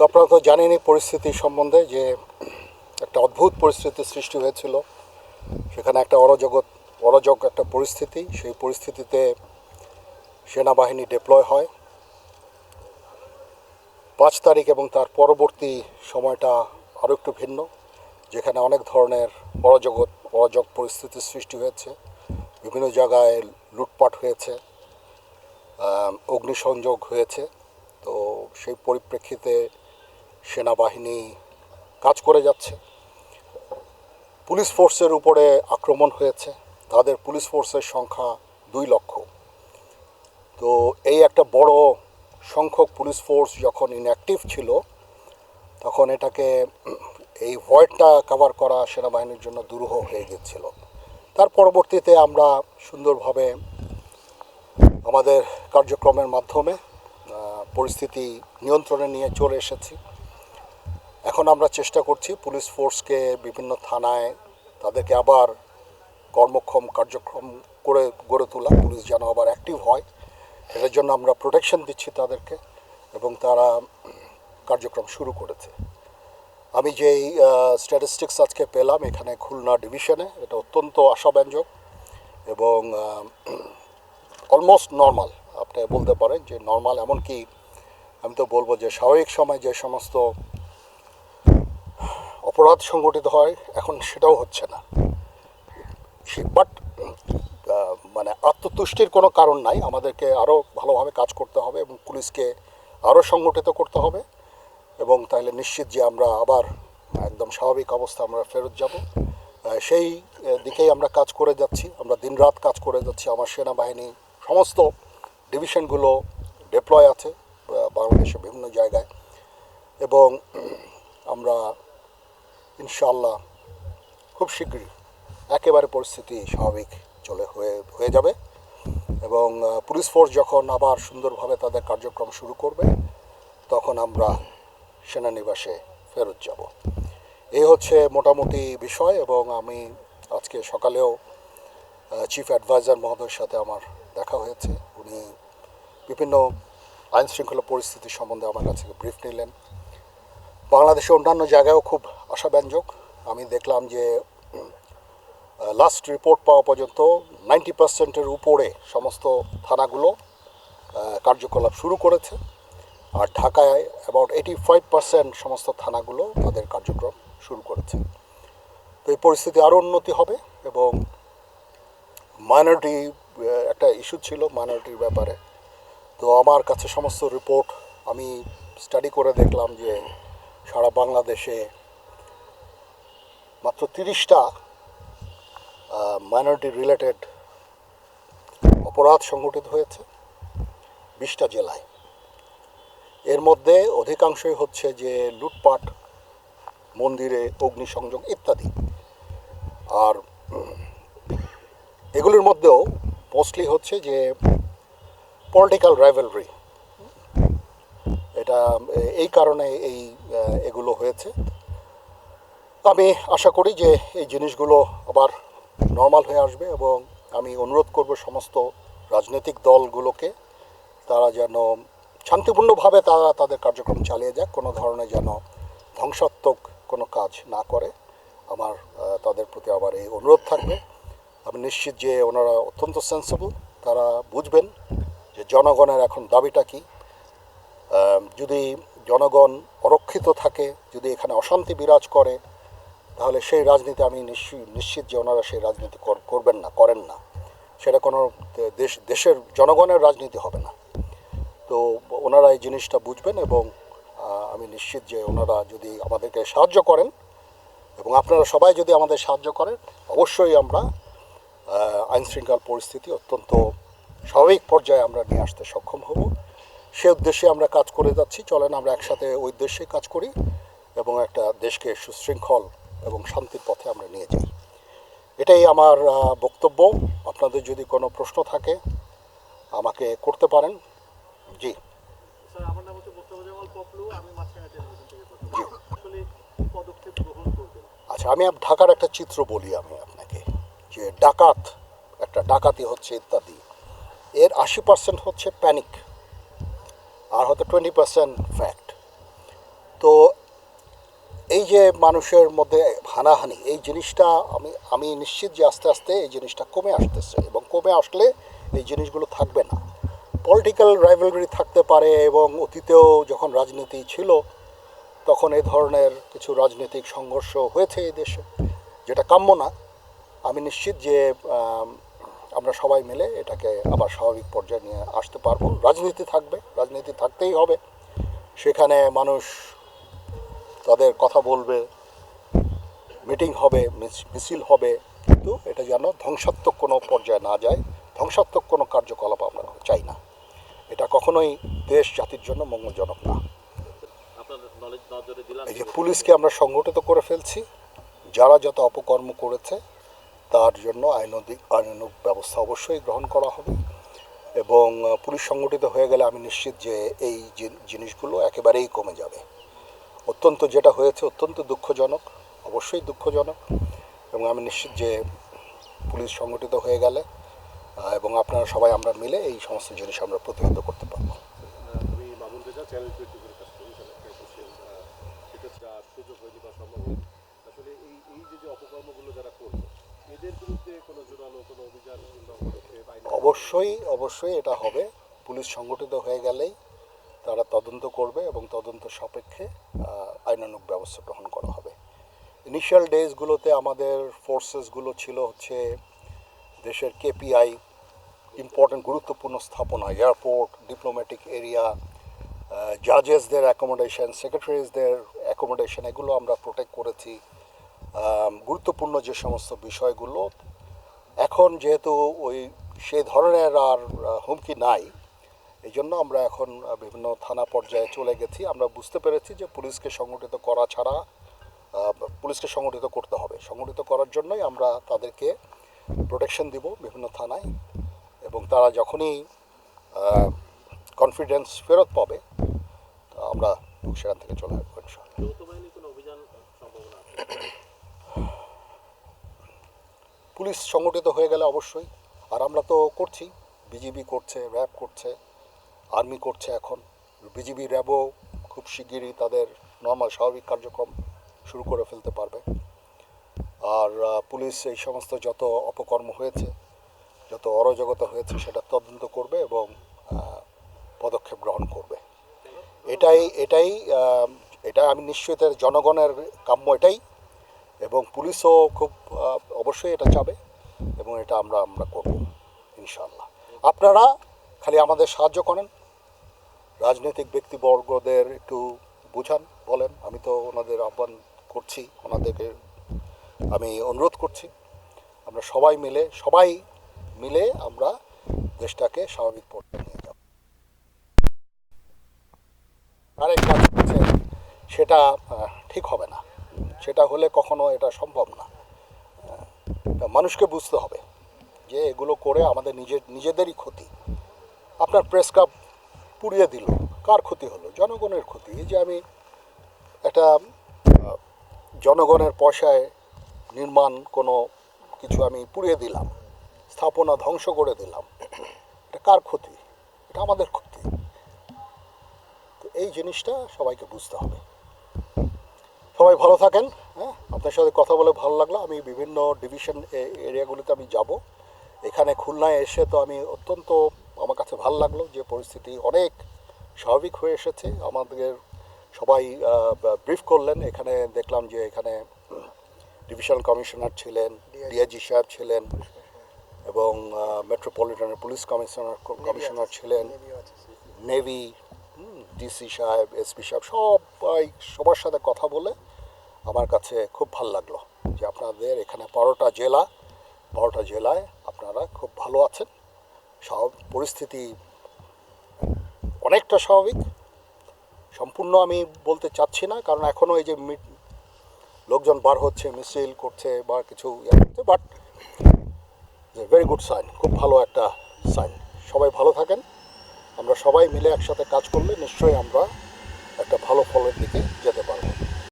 তো আপনারা তো জানেনই পরিস্থিতি সম্বন্ধে যে একটা অদ্ভুত পরিস্থিতির সৃষ্টি হয়েছিল। সেখানে একটা অরাজক একটা পরিস্থিতি, সেই পরিস্থিতিতে সেনাবাহিনী ডিপ্লয় হয় 5 তারিখ, এবং তার পরবর্তী সময়টা আরও একটু ভিন্ন, যেখানে অনেক ধরনের অরাজক পরিস্থিতির সৃষ্টি হয়েছে। বিভিন্ন জায়গায় লুটপাট হয়েছে, অগ্নিসংযোগ হয়েছে। তো সেই পরিপ্রেক্ষিতে সেনাবাহিনী কাজ করে যাচ্ছে। পুলিশ ফোর্সের উপরে আক্রমণ হয়েছে, তাদের পুলিশ ফোর্সের সংখ্যা 2 লক্ষ। তো এই একটা বড় সংখ্যক পুলিশ ফোর্স যখন ইনঅ্যাক্টিভ ছিল, তখন এটাকে এই ভয়েডটা কভার করা সেনাবাহিনীর জন্য দুরূহ হয়ে গিয়েছিল। তার পরবর্তীতে আমরা সুন্দরভাবে আমাদের কার্যক্রমের মাধ্যমে পরিস্থিতি নিয়ন্ত্রণে নিয়ে চলে এসেছি। এখন আমরা চেষ্টা করছি পুলিশ ফোর্সকে বিভিন্ন থানায় তাদেরকে আবার কর্মক্ষম কার্যক্রম করে গড়ে তোলা, পুলিশ যেন আবার অ্যাক্টিভ হয়, এটার জন্য আমরা প্রোটেকশন দিচ্ছি তাদেরকে, এবং তারা কার্যক্রম শুরু করেছে। আমি যেই স্ট্যাটিস্টিক্স আজকে পেলাম এখানে খুলনা ডিভিশনে, এটা অত্যন্ত আশাব্যঞ্জক এবং অলমোস্ট নর্মাল আপনি বলতে পারেন যে নর্মাল। এমনকি আমি তো বলবো যে স্বাভাবিক সময় যে সমস্ত অপরাধ সংগঠিত হয় এখন সেটাও হচ্ছে না। বাট মানে আত্মতুষ্টির কোনো কারণ নাই, আমাদেরকে আরও ভালোভাবে কাজ করতে হবে এবং পুলিশকে আরও সংগঠিত করতে হবে, এবং তাহলে নিশ্চিত যে আমরা আবার একদম স্বাভাবিক অবস্থা আমরা ফেরত যাব। সেই দিকেই আমরা কাজ করে যাচ্ছি, আমরা দিনরাত কাজ করে যাচ্ছি। আমার সেনাবাহিনী সমস্ত ডিভিশনগুলো ডিপ্লয় আছে বাংলাদেশের বিভিন্ন জায়গায়, এবং আমরা ইনশাআল্লাহ খুব শীঘ্রই একেবারে পরিস্থিতি স্বাভাবিক হয়ে যাবে, এবং পুলিশ ফোর্স যখন আবার সুন্দরভাবে তাদের কার্যক্রম শুরু করবে তখন আমরা সেনানিবাসে ফেরত যাব। এই হচ্ছে মোটামুটি বিষয়। এবং আমি আজকে সকালেও চিফ অ্যাডভাইজার মহোদয়ের সাথে আমার দেখা হয়েছে। উনি বিভিন্ন আইন শৃঙ্খলা পরিস্থিতি সম্বন্ধে আমার কাছ থেকে ব্রিফ নিলেন। বাংলাদেশের অন্যান্য জায়গায়ও খুব আশাব্যঞ্জক। আমি দেখলাম যে লাস্ট রিপোর্ট পাওয়া পর্যন্ত 90%-এর উপরে সমস্ত থানাগুলো কার্যকলাপ শুরু করেছে, আর ঢাকায় অ্যাবাউট 85% সমস্ত থানাগুলো তাদের কার্যক্রম শুরু করেছে। তো এই পরিস্থিতি আরও উন্নতি হবে। এবং মাইনরিটি একটা ইস্যু ছিল মাইনরিটির ব্যাপারে, তো আমার কাছে সমস্ত রিপোর্ট আমি স্টাডি করে দেখলাম যে সারা বাংলাদেশে মাত্র 30টা মাইনরিটি রিলেটেড অপরাধ সংঘটিত হয়েছে 20টা জেলায়। এর মধ্যে অধিকাংশই হচ্ছে যে লুটপাট, মন্দিরে অগ্নিসংযোগ ইত্যাদি। আর এগুলির মধ্যেও মোস্টলি হচ্ছে যে পলিটিক্যাল রাইভালরি, এটা এই কারণে এগুলো হয়েছে। আমি আশা করি যে এই জিনিসগুলো আবার নর্মাল হয়ে আসবে, এবং আমি অনুরোধ করব সমস্ত রাজনৈতিক দলগুলোকে তারা যেন শান্তিপূর্ণভাবে তাদের কার্যক্রম চালিয়ে যাক, কোনো ধরনের যেন ধ্বংসাত্মক কোনো কাজ না করে। আমার তাদের প্রতি আবার এই অনুরোধ থাকবে। আমি নিশ্চিত যে ওনারা অত্যন্ত সেন্সিবল, তারা বুঝবেন যে জনগণের এখন দাবিটা কী। যদি জনগণ অরক্ষিত থাকে, যদি এখানে অশান্তি বিরাজ করে, তাহলে সেই রাজনীতি আমি নিশ্চিত যে ওনারা সেই রাজনীতি করেন না। সেটা কোনো দেশের জনগণের রাজনীতি হবে না। তো ওনারা এই জিনিসটা বুঝবেন, এবং আমি নিশ্চিত যে ওনারা যদি আমাদেরকে সাহায্য করেন এবং আপনারা সবাই যদি আমাদের সাহায্য করেন, অবশ্যই আমরা আইনশৃঙ্খলা পরিস্থিতি অত্যন্ত স্বাভাবিক পর্যায়ে আমরা নিয়ে আসতে সক্ষম হব। সে উদ্দেশ্যে আমরা কাজ করে যাচ্ছি। চলেন আমরা একসাথে ওই উদ্দেশ্যে কাজ করি এবং একটা দেশকে সুশৃঙ্খল এবং শান্তির পথে আমরা নিয়ে যাই। এটাই আমার বক্তব্য। আপনাদের যদি কোনো প্রশ্ন থাকে আমাকে করতে পারেন। জি, আচ্ছা, আমি ঢাকার একটা চিত্র বলি আমি আপনাকে, যে ডাকাতি হচ্ছে ইত্যাদি, এর 80% হচ্ছে প্যানিক, আর হয়তো 20% ফ্যাক্ট। যে মানুষের মধ্যে হানাহানি, এই জিনিসটা আমি নিশ্চিত যে আস্তে আস্তে এই জিনিসটা কমে আসতেছে, এবং কমে আসলে এই জিনিসগুলো থাকবে না। পলিটিক্যাল রাইভালরি থাকতে পারে, এবং অতীতেও যখন রাজনীতি ছিল তখন এই ধরনের কিছু রাজনৈতিক সংঘর্ষ হয়েছে এই দেশে, যেটা কাম্য না। আমি নিশ্চিত যে আমরা সবাই মিলে এটাকে আবার স্বাভাবিক পর্যায়ে নিয়ে আসতে পারবো। রাজনীতি থাকবে, রাজনীতি থাকতেই হবে, সেখানে মানুষ তাদের কথা বলবে, মিটিং হবে, মিছিল হবে, কিন্তু এটা যেন ধ্বংসাত্মক কোনো পর্যায়ে না যায়, ধ্বংসাত্মক কোনো কার্যকলাপ আমরা চাই না। এটা কখনোই দেশ জাতির জন্য মঙ্গলজনক না। এই যে পুলিশকে আমরা সংগঠিত করে ফেলছি, যারা যত অপকর্ম করেছে তার জন্য আইনানুগ ব্যবস্থা অবশ্যই গ্রহণ করা হবে, এবং পুলিশ সংগঠিত হয়ে গেলে আমি নিশ্চিত যে এই জিনিসগুলো একেবারেই কমে যাবে। অত্যন্ত যেটা হয়েছে অত্যন্ত দুঃখজনক, অবশ্যই দুঃখজনক, এবং আমি নিশ্চিত যে পুলিশ সংগঠিত হয়ে গেলে এবং আপনারা সবাই আমরা মিলে এই সমস্ত জিনিস আমরা প্রতিহত করতে পারবো। অবশ্যই এটা হবে। পুলিশ সংগঠিত হয়ে গেলেই তারা তদন্ত করবে, এবং তদন্ত সাপেক্ষে আইনানুগ ব্যবস্থা গ্রহণ করা হবে। ইনিশিয়াল ডেজগুলোতে আমাদের ফোর্সেসগুলো ছিল হচ্ছে দেশের কেপিআই, ইম্পর্টেন্ট গুরুত্বপূর্ণ স্থাপনা, এয়ারপোর্ট, ডিপ্লোম্যাটিক এরিয়া, জাজেসদের অ্যাকোমোডেশন, সেক্রেটারিজদের অ্যাকোমোডেশন, এগুলো আমরা প্রোটেক্ট করেছি। গুরুত্বপূর্ণ যে সমস্ত বিষয়গুলো, এখন যেহেতু সেই ধরনের আর হুমকি নাই, এই জন্য আমরা এখন বিভিন্ন থানা পর্যায়ে চলে গেছি। আমরা বুঝতে পেরেছি যে পুলিশকে সংগঠিত করা ছাড়া, পুলিশকে সংগঠিত করতে হবে। সংগঠিত করার জন্যই আমরা তাদেরকে প্রোটেকশন দিব বিভিন্ন থানায়, এবং তারা যখনই কনফিডেন্স ফেরত পাবে আমরা সেখান থেকে চলে আসবো ইনশাআল্লাহ। পুলিশ সংগঠিত হয়ে গেলে অবশ্যই, আর আমরা তো করছি, বিজিবি করছে, র্যাব করছে, আর্মি করছে। এখন বিজিবি র্যাবও খুব শিগগিরই তাদের নর্মাল স্বাভাবিক কার্যক্রম শুরু করে ফেলতে পারবে। আর পুলিশ এই সমস্ত যত অপকর্ম হয়েছে, যত অরাজকতা হয়েছে সেটা তদন্ত করবে এবং পদক্ষেপ গ্রহণ করবে। এটা আমি নিশ্চিত জনগণের কাম্য এটাই, এবং পুলিশও খুব অবশ্যই এটা চাবে, এবং এটা আমরা করব ইনশাআল্লাহ। আপনারা খালি আমাদের সাহায্য করেন, রাজনৈতিক ব্যক্তিবর্গদের একটু বুঝান, বলেন। আমি তো ওনাদের আহ্বান করছি, ওনাদেরকে আমি অনুরোধ করছি, আমরা সবাই মিলে আমরা দেশটাকে স্বাভাবিক পর্যায়ে নিয়ে যাব। আরেক কাজ হচ্ছে সেটা ঠিক হবে না, সেটা হলে কখনো এটা সম্ভব না। মানুষকে বুঝতে হবে যে এগুলো করে আমাদের নিজেদেরই ক্ষতি। আপনার প্রেস ক্লাব পুড়িয়ে দিল, কার ক্ষতি হলো? জনগণের ক্ষতি। এই যে আমি একটা জনগণের পয়সায় নির্মাণ কোনো কিছু আমি পুড়িয়ে দিলাম, স্থাপনা ধ্বংস করে দিলাম, এটা কার ক্ষতি? এটা আমাদের ক্ষতি। তো এই জিনিসটা সবাইকে বুঝতে হবে। সবাই ভালো থাকেন। হ্যাঁ, আপনার সাথে কথা বলে ভালো লাগলো। আমি বিভিন্ন ডিভিশন এরিয়াগুলিতে আমি যাব। এখানে খুলনায় এসে তো আমি আমার কাছে ভালো লাগলো যে পরিস্থিতি অনেক স্বাভাবিক হয়ে এসেছে। আমাদের সবাই ব্রিফ করলেন। এখানে দেখলাম যে এখানে ডিভিশনাল কমিশনার ছিলেন, ডিআইজি সাহেব ছিলেন, এবং মেট্রোপলিটনের পুলিশ কমিশনার ছিলেন, নেভি ডিসি সাহেব, এসপি সাহেব, সবার সাথে কথা বলে আমার কাছে খুব ভালো লাগলো যে আপনাদের এখানে 12টা জেলায় আপনারা খুব ভালো আছেন। পরিস্থিতি অনেকটা স্বাভাবিক, সম্পূর্ণ আমি বলতে চাচ্ছি না, কারণ এখনও এই যে লোকজন বার হচ্ছে, মিছিল করছে বা কিছু করছে, বাট ভেরি গুড সাইন, খুব ভালো একটা সাইন। সবাই ভালো থাকেন। আমরা সবাই মিলে একসাথে কাজ করলে নিশ্চয়ই আমরা একটা ভালো ফলের দিকে যেতে পারি।